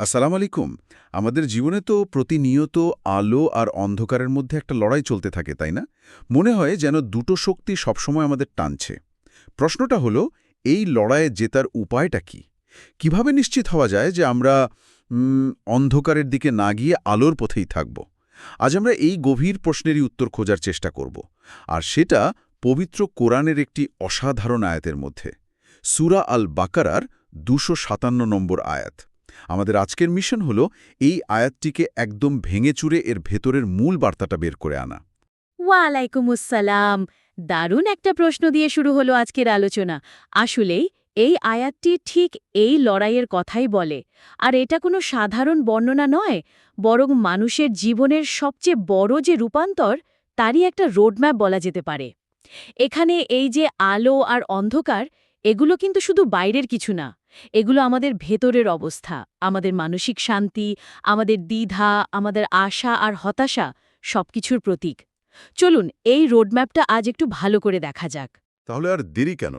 আসসালামু আলাইকুম। আমাদের জীবনে তো প্রতিনিয়ত আলো আর অন্ধকারের মধ্যে একটা লড়াই চলতে থাকে, তাই না? মনে হয় যেন দুটো শক্তি সবসময় আমাদের টানছে। প্রশ্নটা হলো, এই লড়াইয়ে জেতার উপায়টা কি? কিভাবে নিশ্চিত হওয়া যায় যে আমরা অন্ধকারের দিকে না গিয়ে আলোর পথেই থাকব? আজ আমরা এই গভীর প্রশ্নেরই উত্তর খোঁজার চেষ্টা করব। আর সেটা পবিত্র কোরআনের একটি অসাধারণ আয়াতের মধ্যে। সূরা আল বাকারার ২৫৭ নম্বর আয়াত। আমাদের আজকের মিশন হলো এই আয়াতটিকে একদম ভেঙে চুরে এর ভেতরের মূল বার্তাটা বের করে আনা। ওয়ালাইকুম আসসালাম। দারুণ একটা প্রশ্ন দিয়ে শুরু হলো আজকের আলোচনা। আসলেই এই আয়াতটি ঠিক এই লড়াইয়ের কথাই বলে। আর এটা কোনো সাধারণ বর্ণনা নয়, বরং মানুষের জীবনের সবচেয়ে বড় যে রূপান্তর, তারই একটা রোডম্যাপ বলা যেতে পারে। এখানে এই যে আলো আর অন্ধকার, এগুলো কিন্তু শুধু বাইরের কিছু না। এগুলো আমাদের ভেতরের অবস্থা, আমাদের মানসিক শান্তি, আমাদের দ্বিধা, আমাদের আশা আর হতাশা, সবকিছুর প্রতীক। চলুন এই রোডম্যাপটা আজ একটু ভালো করে দেখা যাক। তাহলে আর দেরি কেন?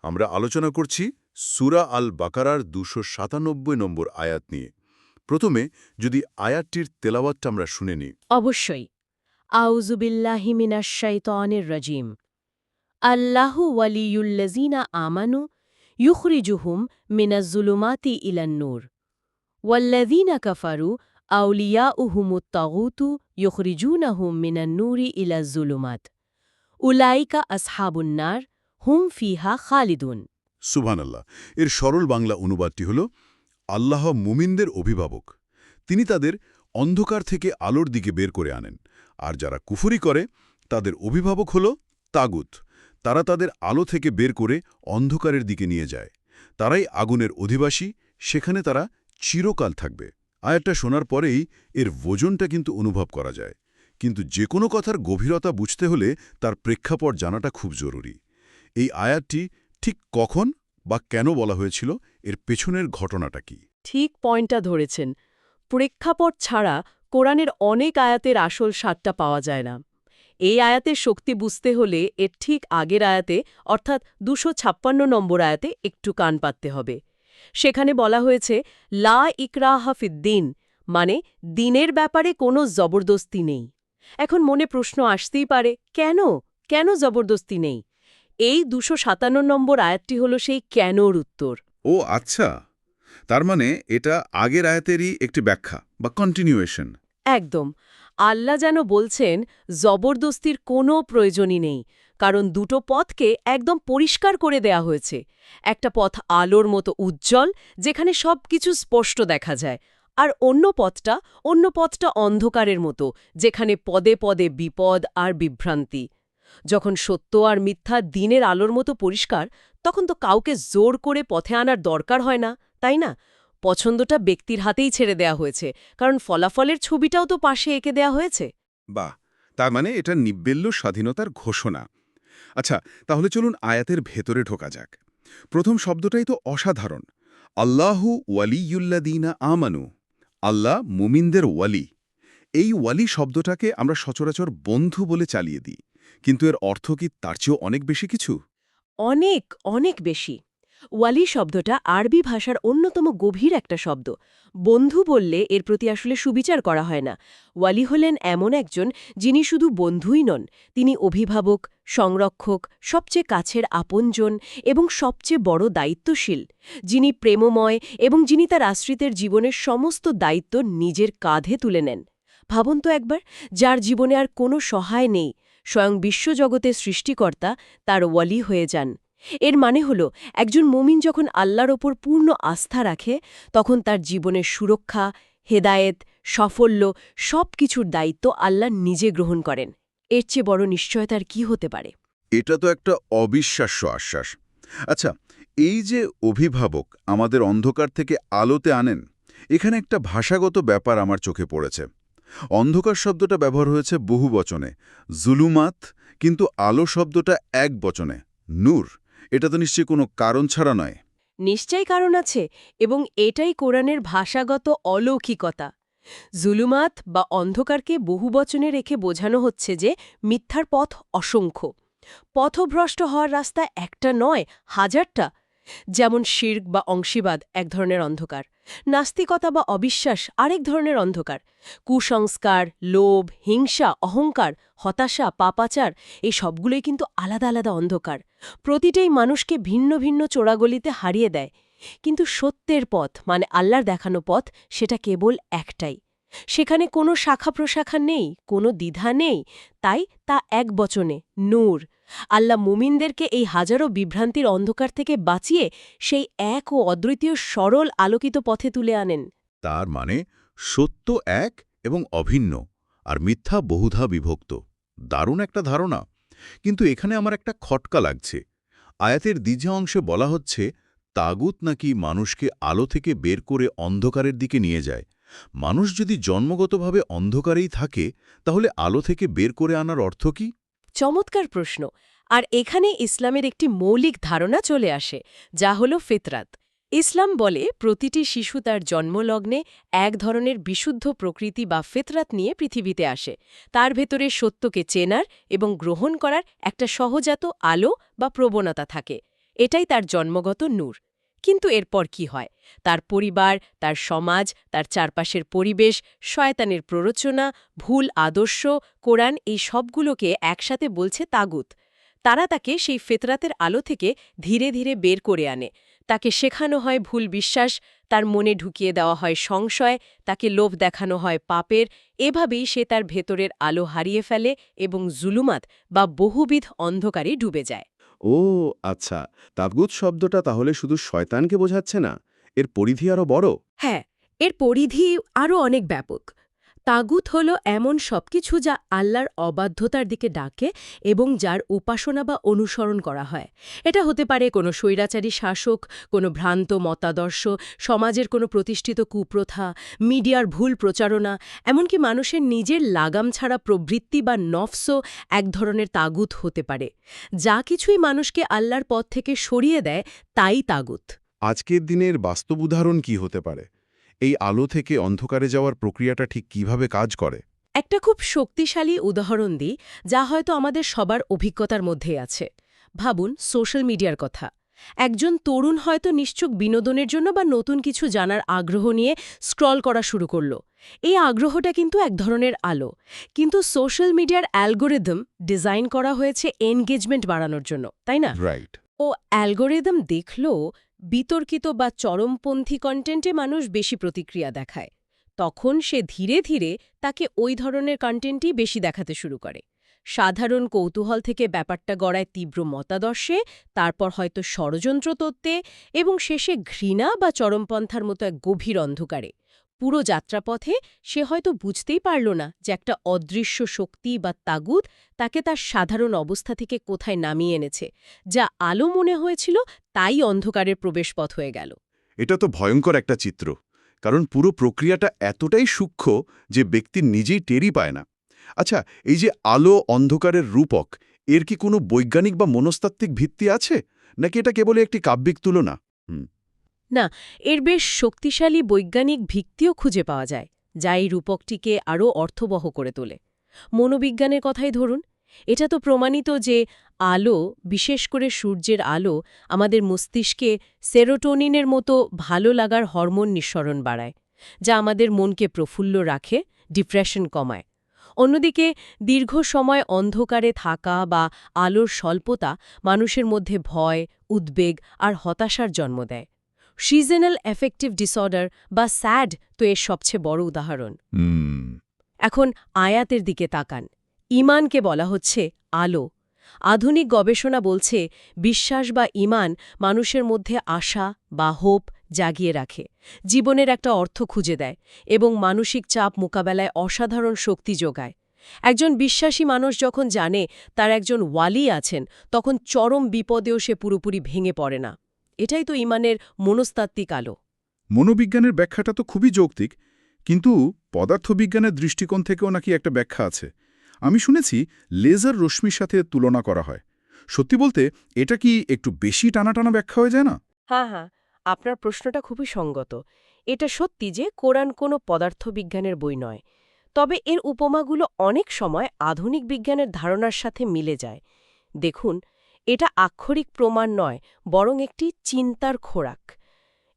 আমরা আলোচনা করছি সূরা আল বাকারার ২৯৭ নম্বর আয়াত নিয়ে। প্রথমে যদি আয়াতটির তেলাওয়াতটা আমরা শুনে নিই। অবশ্যই। আউযুবিল্লাহি মিনাশ শাইতানির রাজিম। আল্লাহু ওয়ালিয়ুল্লাযিনা আমানু ইউখরিজুহুম মিনাজ-জুলুমাতি ইলান-নূর ওয়াল্লাযিনা কাফারু আউলিয়াউহুমুত তাগুতু ইউখরিজুনাহুম মিনান-নূরি ইলাজ-জুলুমাত উলাইকা আসহাবুন নার হুম ফিহা খালিদুন। সুবহানাল্লাহ। এর সরল বাংলা অনুবাদটি হল, আল্লাহ মুমিনদের অভিভাবক। তিনি তাদের অন্ধকার থেকে আলোর দিকে বের করে আনেন। আর যারা কুফরি করে, তাদের অভিভাবক হল তাগুত। তারা তাদের আলো থেকে বের করে অন্ধকারের দিকে নিয়ে যায়। তারাই আগুনের অধিবাসী, সেখানে তারা চিরকাল থাকবে। আয়াতটা শোনার পরেই এর ওজনটা কিন্তু অনুভব করা যায়। কিন্তু যে কোনো কথার গভীরতা বুঝতে হলে তার প্রেক্ষাপট জানাটা খুব জরুরি। এই আয়াতটি ঠিক কখন বা কেন বলা হয়েছিল, এর পেছনের ঘটনাটা কি? ঠিক পয়েন্টটা ধরেছেন। প্রেক্ষাপট ছাড়া কোরআনের অনেক আয়াতের আসল স্বাদটা পাওয়া যায় না। এই আয়াতের শক্তি বুঝতে হলে এর ঠিক আগের আয়াতে, অর্থাৎ ২৫৬ নম্বর আয়াতে একটু কান পাততে হবে। সেখানে বলা হয়েছে লা ইকরাহা ফিদ্দিন, মানে দিনের ব্যাপারে কোনো জবরদস্তি নেই। এখন মনে প্রশ্ন আসতেই পারে, কেন কেন জবরদস্তি নেই? এই ২৫৭ নম্বর আয়াতটি হল সেই কেনর উত্তর। ও আচ্ছা, তার মানে এটা আগের আয়াতেরই একটি ব্যাখ্যা বা কন্টিনিউয়েশন। একদম। আল্লাহ যেন বলছেন জবরদস্তির কোনো প্রয়োজনই নেই, কারণ দুটো পথকে একদম পরিষ্কার করে দেয়া হয়েছে। একটা পথ আলোর মতো উজ্জ্বল, যেখানে সবকিছু স্পষ্ট দেখা যায়, আর অন্য পথটা অন্ধকারের মতো, যেখানে পদে পদে বিপদ আর বিভ্রান্তি। যখন সত্য আর মিথ্যা দিনের আলোর মতো পরিষ্কার, তখন তো কাউকে জোর করে পথে আনার দরকার হয় না, তাই না? পছন্দটা ব্যক্তির হাতেই ছেড়ে দেয়া হয়েছে, কারণ ফলাফলের ছবিটাও তো পাশে এঁকে দেয়া হয়েছে। বাহ! তার মানে এটা নিব্বেল্য স্বাধীনতার ঘোষণা। আচ্ছা, তাহলে চলুন আয়াতের ভেতরে ঢোকা যাক। প্রথম শব্দটাই তো অসাধারণ। আল্লাহু ওয়ালিয়ুল্লাযীনা আমানু। আল্লাহ মুমিনদের ওয়ালি। এই ওয়ালি শব্দটাকে আমরা সচরাচর বন্ধু বলে চালিয়ে দিই। কিন্তু এর অর্থ কি তার চেয়েও অনেক বেশি কিছু? অনেক অনেক বেশি। ওয়ালি শব্দটা আরবি ভাষার অন্যতম গভীর একটা শব্দ। বন্ধু বললে এর প্রতি আসলে সুবিচার করা হয় না। ওয়ালি হলেন এমন একজন যিনি শুধু বন্ধুই নন, তিনি অভিভাবক, সংরক্ষক, সবচেয়ে কাছের আপনজন এবং সবচেয়ে বড় দায়িত্বশীল, যিনি প্রেমময় এবং যিনি তার আশ্রিতের জীবনের সমস্ত দায়িত্ব নিজের কাঁধে তুলে নেন। ভাবুন তো একবার, যার জীবনে আর কোনো সহায় নেই, স্বয়ং বিশ্বজগতের সৃষ্টিকর্তা তার ওয়ালি হয়ে যান। এর মানে হল, একজন মুমিন যখন আল্লাহর ওপর পূর্ণ আস্থা রাখে, তখন তার জীবনের সুরক্ষা, হেদায়েত, সাফল্য সবকিছুর দায়িত্ব আল্লাহ নিজে গ্রহণ করেন। এর চেয়ে বড় নিশ্চয়তার কি হতে পারে? এটা তো একটা অবিশ্বাস্য আশ্বাস। আচ্ছা, এই যে অভিভাবক আমাদের অন্ধকার থেকে আলোতে আনেন, এখানে একটা ভাষাগত ব্যাপার আমার চোখে পড়েছে। অন্ধকার শব্দটা ব্যবহার হয়েছে বহু বচনে, জুলুমাত, কিন্তু আলো শব্দটা এক বচনে, নূর। এটা তো নিশ্চয়ই কোনো কারণ ছাড়া নয়। নিশ্চয়ই কারণ আছে, এবং এটাই কোরআনের ভাষাগত অলৌকিকতা। জুলুমাত বা অন্ধকারকে বহুবচনে রেখে বোঝানো হচ্ছে যে মিথ্যার পথ অসংখ্য। পথভ্রষ্ট হওয়ার রাস্তা একটা নয়, হাজারটা। যেমন শিরক বা অংশীবাদ এক ধরনের অন্ধকার, নাস্তিকতা বা অবিশ্বাস আরেক ধরনের অন্ধকার, কুসংস্কার, লোভ, হিংসা, অহংকার, হতাশা, পাপাচার এই সবগুলোই কিন্তু আলাদা আলাদা অন্ধকার। প্রতিটাই মানুষকে ভিন্ন ভিন্ন চোরাগলিতে হারিয়ে দেয়। কিন্তু সত্যের পথ মানে আল্লাহর দেখানো পথ সেটা কেবল একটাই। সেখানে কোনো শাখা প্রশাখা নেই, কোনো দ্বিধা নেই, তাই তা এক বচনে নূর। আল্লাহ মুমিনদেরকে এই হাজারো বিভ্রান্তির অন্ধকার থেকে বাঁচিয়ে সেই এক ও অদ্বিতীয় সরল আলোকিত পথে তুলে আনেন। তার মানে সত্য এক এবং অভিন্ন, আর মিথ্যা বহুধা বিভক্ত। দারুণ একটা ধারণা। কিন্তু এখানে আমার একটা খটকা লাগছে। আয়াতের দ্বিতীয় অংশে বলা হচ্ছে তাগুত নাকি মানুষকে আলো থেকে বের করে অন্ধকারের দিকে নিয়ে যায়। মানুষ যদি জন্মগতভাবে অন্ধকারেই থাকে, তাহলে আলো থেকে বের করে আনার অর্থ কি? চমৎকার প্রশ্ন। আর এখানে ইসলামের একটি মৌলিক ধারণা চলে আসে, যা হল ফিতরাত। ইসলাম বলে প্রতিটি শিশু তার জন্মলগ্নে এক ধরনের বিশুদ্ধ প্রকৃতি বা ফিতরাত নিয়ে পৃথিবীতে আসে। তার ভেতরে সত্যকে চেনার এবং গ্রহণ করার একটা সহজাত আলো বা প্রবণতা থাকে। এটাই তার জন্মগত নূর। কিন্তু এরপর কি হয়? তার পরিবার, তার সমাজ, তার চারপাশের পরিবেশ, শয়তানের প্ররোচনা, ভুল আদর্শ, কোরআন এই সবগুলোকে একসাথে বলছে তাগুত। তারা তাকে সেই ফিতরাতের আলো থেকে ধীরে ধীরে বের করে আনে। তাকে শেখানো হয় ভুল বিশ্বাস, তার মনে ঢুকিয়ে দেওয়া হয় সংশয়, তাকে লোভ দেখানো হয় পাপের। এভাবেই সে তার ভেতরের আলো হারিয়ে ফেলে এবং জুলুমাত বা বহুবিধ অন্ধকারে ডুবে যায়। ও আচ্ছা, তাগুত শব্দটা তাহলে শুধু শয়তানকে বোঝাচ্ছে না, এর পরিধি আরও বড়। হ্যাঁ, এর পরিধি আরও অনেক ব্যাপক। তাগুত হল এমন সবকিছু যা আল্লাহর অবাধ্যতার দিকে ডাকে এবং যার উপাসনা বা অনুসরণ করা হয়। এটা হতে পারে কোনো স্বৈরাচারী শাসক, কোনো ভ্রান্ত মতাদর্শ, সমাজের কোনো প্রতিষ্ঠিত কুপ্রথা, মিডিয়ার ভুল প্রচারণা, এমনকি মানুষের নিজের লাগাম ছাড়া প্রবৃত্তি বা নফসও এক ধরনের তাগুত হতে পারে। যা কিছুই মানুষকে আল্লাহর পথ থেকে সরিয়ে দেয় তাই তাগুত। আজকের দিনের বাস্তব উদাহরণ কি হতে পারে? এই আলো থেকে অন্ধকারে যাওয়ার প্রক্রিয়াটা ঠিক কিভাবে কাজ করে? একটা খুব শক্তিশালী উদাহরণ দিই, যা হয়তো আমাদের সবার অভিজ্ঞতার মধ্যেই আছে। ভাবুন সোশ্যাল মিডিয়ার কথা। একজন তরুণ হয়তো নিশ্চুক বিনোদনের জন্য বা নতুন কিছু জানার আগ্রহ নিয়ে স্ক্রল করা শুরু করল। এই আগ্রহটা কিন্তু এক ধরনের আলো। কিন্তু সোশ্যাল মিডিয়ার অ্যালগোরিদম ডিজাইন করা হয়েছে এনগেজমেন্ট বাড়ানোর জন্য, তাই না? রাইট। ও অ্যালগোরিদম দেখল বিতর্কিত বা চরমপন্থী কন্টেন্টে মানুষ বেশি প্রতিক্রিয়া দেখায়। তখন সে ধীরে ধীরে তাকে ওই ধরনের কন্টেন্টই বেশি দেখাতে শুরু করে। সাধারণ কৌতূহল থেকে ব্যাপারটা গড়ায় তীব্র মতাদর্শে, তারপর হয়তো ষড়যন্ত্র তত্ত্বে এবং শেষে ঘৃণা বা চরমপন্থার মতো এক গভীর অন্ধকারে। পুরো যাত্রাপথে সে হয়তো বুঝতেই পারল না যে একটা অদৃশ্য শক্তি বা তাগুত তাকে তার সাধারণ অবস্থা থেকে কোথায় নামিয়ে এনেছে। যা আলো মনে হয়েছিল তাই অন্ধকারের প্রবেশপথ হয়ে গেল। এটা তো ভয়ঙ্কর একটা চিত্র, কারণ পুরো প্রক্রিয়াটা এতটাই সূক্ষ্ম যে ব্যক্তির নিজেই টেরই পায় না। আচ্ছা, এই যে আলো অন্ধকারের রূপক, এর কি কোনো বৈজ্ঞানিক বা মনস্তাত্ত্বিক ভিত্তি আছে, নাকি এটা কেবলই একটি কাব্যিক তুলনা? না, এর বেশ শক্তিশালী বৈজ্ঞানিক ভিত্তিও খুঁজে পাওয়া যায়, যা এই রূপকটিকে আরও অর্থবহ করে তোলে। মনোবিজ্ঞানের কথাই ধরুন। এটা তো প্রমাণিত যে আলো, বিশেষ করে সূর্যের আলো, আমাদের মস্তিষ্কে সেরোটোনিনের মতো ভালো লাগার হরমোন নিঃসরণ বাড়ায়, যা আমাদের মনকে প্রফুল্ল রাখে, ডিপ্রেশন কমায়। অন্যদিকে দীর্ঘ সময় অন্ধকারে থাকা বা আলোর স্বল্পতা মানুষের মধ্যে ভয়, উদ্বেগ আর হতাশার জন্ম দেয়। সিজনাল এফেক্টিভ ডিসঅর্ডার বা স্যাড তো এর সবচেয়ে বড় উদাহরণ। এখন আয়াতের দিকে তাকান। ঈমানকে বলা হচ্ছে আলো। আধুনিক গবেষণা বলছে বিশ্বাস বা ঈমান মানুষের মধ্যে আশা বা হোপ জাগিয়ে রাখে, জীবনের একটা অর্থ খুঁজে দেয় এবং মানসিক চাপ মোকাবেলায় অসাধারণ শক্তি যোগায়। একজন বিশ্বাসী মানুষ যখন জানে তার একজন ওয়ালি আছেন, তখন চরম বিপদেও সে পুরোপুরি ভেঙে পড়ে না। এটাই তো ঈমানের মনস্তাত্ত্বিক আলো। মনোবিজ্ঞানের ব্যাখ্যাটা তো খুবই যৌক্তিক, কিন্তু পদার্থবিজ্ঞানের দৃষ্টিকোণ থেকেও নাকি একটা ব্যাখ্যা আছে। আমি শুনেছি লেজার রশ্মির সাথে তুলনা করা হয়। সত্যি বলতে এটা কি একটু বেশি টানা ব্যাখ্যা হয়ে যায় না? হ্যাঁ, আপনার প্রশ্নটা খুবই সঙ্গত। এটা সত্যি যে কোরআন কোনো পদার্থবিজ্ঞানের বই নয়, তবে এর উপমাগুলো অনেক সময় আধুনিক বিজ্ঞানের ধারণার সাথে মিলে যায়। দেখুন, এটা আক্ষরিক প্রমাণ নয়, বরং একটি চিন্তার খোরাক।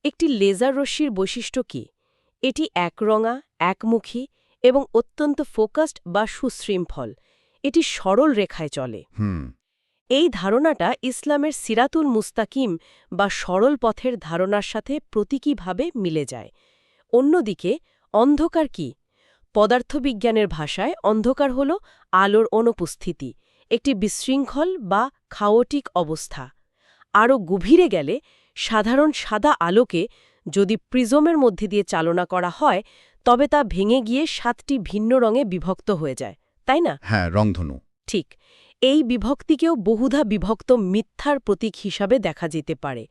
একটি লেজার রশ্মির বৈশিষ্ট্য কি? এটি একরঙা, একমুখী এবং অত্যন্ত ফোকাসড বা সুশৃঙ্খল। এটি সরল রেখায় চলে। এই ধারণাটা ইসলামের সিরাতুল মুস্তাকিম বা সরল পথের ধারণার সাথে প্রতীকীভাবে মিলে যায়। অন্যদিকে অন্ধকার কি? পদার্থবিজ্ঞানের ভাষায় অন্ধকার হল আলোর অনুপস্থিতি, একটি বিশৃঙ্খল বা খাওটিক অবস্থা। আরও গভীরে গেলে সাধারণ সাদা আলোকে যদি প্রিজমের মধ্যে দিয়ে চালনা করা হয়, তবে তা ভেঙে গিয়ে 7টি ভিন্ন রঙে বিভক্ত হয়ে যায়, তাই না? হ্যাঁ, রংধনু। ঠিক, এই বিভক্তিকেও বহুধা বিভক্ত মিথ্যার প্রতীক হিসাবে দেখা যেতে পারে।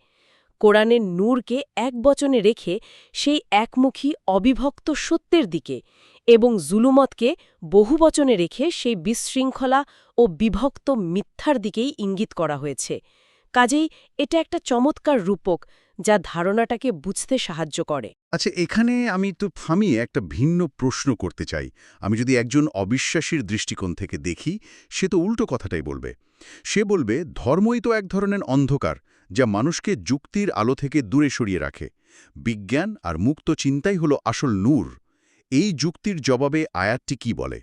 কোরআনের নূরকে একবচনে রেখে সেই একমুখী অবিভক্ত সত্যের দিকে এবং জুলুমতকে বহুবচনে রেখে সেই বিশৃঙ্খলা ও বিভক্ত মিথ্যার দিকেই ইঙ্গিত করা হয়েছে। কাজেই এটা একটা চমৎকার রূপক যা ধারণাটাকে বুঝতে সাহায্য করে। আচ্ছা, এখানে আমি তো থামিয়ে একটা ভিন্ন প্রশ্ন করতে চাই। আমি যদি একজন অবিশ্বাসীর দৃষ্টিকোণ থেকে দেখি, সে তো উল্টো কথাটাই বলবে। সে বলবে ধর্মই তো এক ধরনের অন্ধকার, যা মানুষকে যুক্তির আলো থেকে দূরে সরিয়ে রাখে। বিজ্ঞান আর মুক্ত চিন্তাই হলো আসল নূর। এই যুক্তির জবাবে আয়াতটি কি বলে?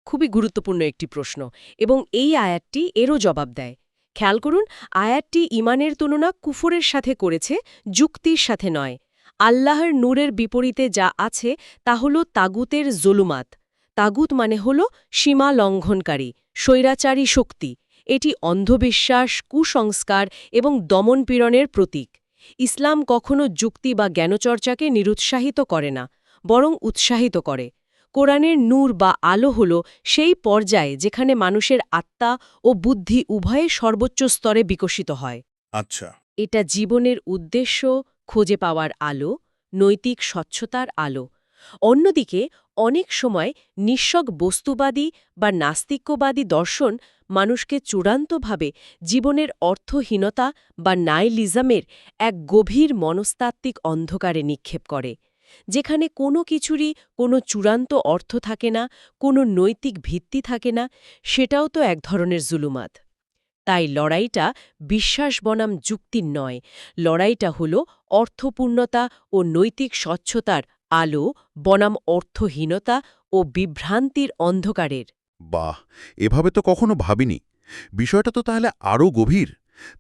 খুবই গুরুত্বপূর্ণ একটি প্রশ্ন, এবং এই আয়াতটি এরও জবাব দেয়। খেয়াল করুন, আয়াতটি ইমানের তুলনা কুফরের সাথে করেছে, যুক্তির সাথে নয়। আল্লাহর নূরের বিপরীতে যা আছে তা হল তাগুতের জুলুমাত। তাগুত মানে হল সীমা লঙ্ঘনকারী, স্বৈরাচারী শক্তি। এটি অন্ধবিশ্বাস, কুসংস্কার এবং দমনপীড়নের প্রতীক। ইসলাম কখনো যুক্তি বা জ্ঞানচর্চাকে নিরুৎসাহিত করে না, বরং উৎসাহিত করে। কোরআনের নূর বা আলো হল সেই পর্যায়ে যেখানে মানুষের আত্মা ও বুদ্ধি উভয়ে সর্বোচ্চ স্তরে বিকশিত হয়। আচ্ছা। এটা জীবনের উদ্দেশ্য খুঁজে পাওয়ার আলো, নৈতিক স্বচ্ছতার আলো। অন্যদিকে অনেক সময় নিঃস্বক বস্তুবাদী বা নাস্তিক্যবাদী দর্শন মানুষকে চূড়ান্তভাবে জীবনের অর্থহীনতা বা নাইলিজমের এক গভীর মনস্তাত্ত্বিক অন্ধকারে নিক্ষেপ করে, যেখানে কোনো কিছুরই কোনো চূড়ান্ত অর্থ থাকে না, কোনো নৈতিক ভিত্তি থাকে না। সেটাও তো এক ধরনের জুলুমাত। তাই লড়াইটা বিশ্বাস বনাম যুক্তির নয়, লড়াইটা হল অর্থপূর্ণতা ও নৈতিক স্বচ্ছতার আলো বনাম অর্থহীনতা ও বিভ্রান্তির অন্ধকারের। বাহ, এভাবে তো কখনো ভাবিনি। বিষয়টা তো তাহলে আরও গভীর।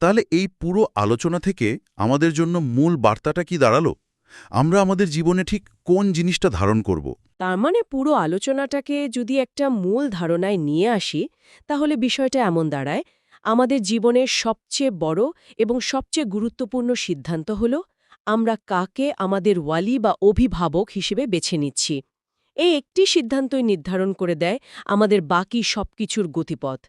তাহলে এই পুরো আলোচনা থেকে আমাদের জন্য মূল বার্তাটা কি দাঁড়ালো? আমরা আমাদের জীবনে ঠিক কোন জিনিসটা ধারণ করব? তার মানে পুরো আলোচনাটাকে যদি একটা মূল ধারণায় নিয়ে আসি, তাহলে বিষয়টা এমন দাঁড়ায়, আমাদের জীবনের সবচেয়ে বড় এবং সবচেয়ে গুরুত্বপূর্ণ সিদ্ধান্ত হল আমরা কাকে আমাদের ওয়ালি বা অভিভাবক হিসেবে বেছে নিচ্ছি। এই একটি সিদ্ধান্তই নির্ধারণ করে দেয় আমাদের বাকি সবকিছুর গতিপথ।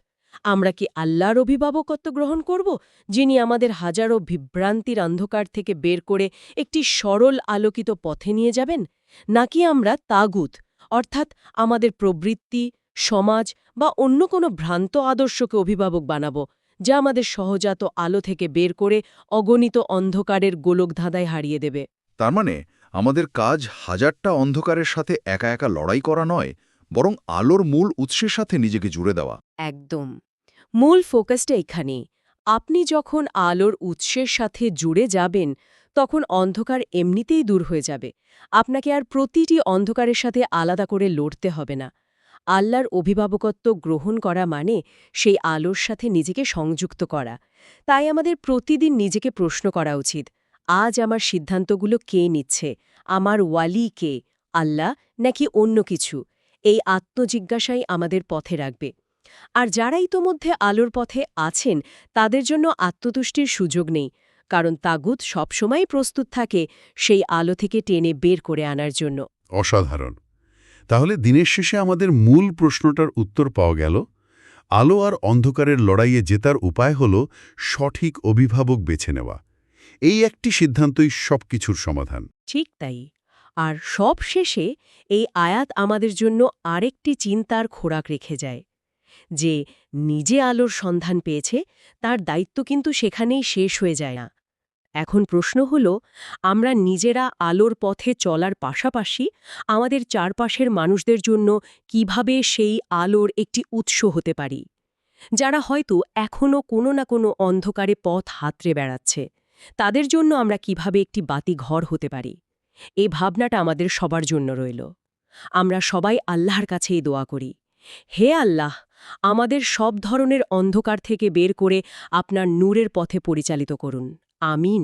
আমরা কি আল্লাহর অভিভাবকত্ব গ্রহণ করব, যিনি আমাদের হাজারো বিভ্রান্তির অন্ধকার থেকে বের করে একটি সরল আলোকিত পথে নিয়ে যাবেন? নাকি আমরা তাগুত, অর্থাৎ আমাদের প্রবৃত্তি, সমাজ বা অন্য কোনো ভ্রান্ত আদর্শকে অভিভাবক বানাবো, যা আমাদের সহজাত আলো থেকে বের করে অগণিত অন্ধকারের গোলকধাঁধায় হারিয়ে দেবে? তার মানে আমাদের কাজ হাজারটা অন্ধকারের সাথে একা একা লড়াই করা নয়, বরং আলোর মূল উৎসের সাথে নিজেকে জুড়ে দেওয়া। একদম। মূল ফোকাসটা এখানেই। আপনি যখন আলোর উৎসের সাথে জুড়ে যাবেন, তখন অন্ধকার এমনিতেই দূর হয়ে যাবে। আপনাকে আর প্রতিটি অন্ধকারের সাথে আলাদা করে লড়তে হবে না। আল্লাহর অভিভাবকত্ব গ্রহণ করা মানে সেই আলোর সাথে নিজেকে সংযুক্ত করা। তাই আমাদের প্রতিদিন নিজেকে প্রশ্ন করা উচিত, আজ আমার সিদ্ধান্তগুলো কে নিচ্ছে? আমার ওয়ালি কে, আল্লাহ নাকি অন্য কিছু? এই আত্মজিজ্ঞাসাই আমাদের পথে রাখবে। আর যারা ইতোমধ্যে আলোর পথে আছেন, তাদের জন্য আত্মতুষ্টির সুযোগ নেই, কারণ তাগুত সবসময় প্রস্তুত থাকে সেই আলো থেকে টেনে বের করে আনার জন্য। অসাধারণ। তাহলে দিনের শেষে আমাদের মূল প্রশ্নটার উত্তর পাওয়া গেল। আলো আর অন্ধকারের লড়াইয়ে জেতার উপায় হল সঠিক অভিভাবক বেছে নেওয়া। এই একটি সিদ্ধান্তই সবকিছুর সমাধান। ঠিক তাই। আর সব শেষে এই আয়াত আমাদের জন্য আরেকটি চিন্তার খোরাক রেখে যায়, যে নিজে আলোর সন্ধান পেয়েছে তার দায়িত্ব কিন্তু সেখানেই শেষ হয়ে যায় না। এখন প্রশ্ন হল, আমরা নিজেরা আলোর পথে চলার পাশাপাশি আমাদের চারপাশের মানুষদের জন্য কিভাবে সেই আলোর একটি উৎস হতে পারি? যারা হয়তো এখনও কোনো না কোনো অন্ধকারে পথ হাতড়ে বেড়াচ্ছে। তাদের জন্য আমরা কিভাবে একটি বাতি ঘর হতে পারি, এই ভাবনাটা আমাদের সবার জন্য রইল। আমরা সবাই আল্লাহর কাছেই দোয়া করি, হে আল্লাহ, আমাদের সব ধরনের অন্ধকার থেকে বের করে আপনার নূরের পথে পরিচালিত করুন। আমিন।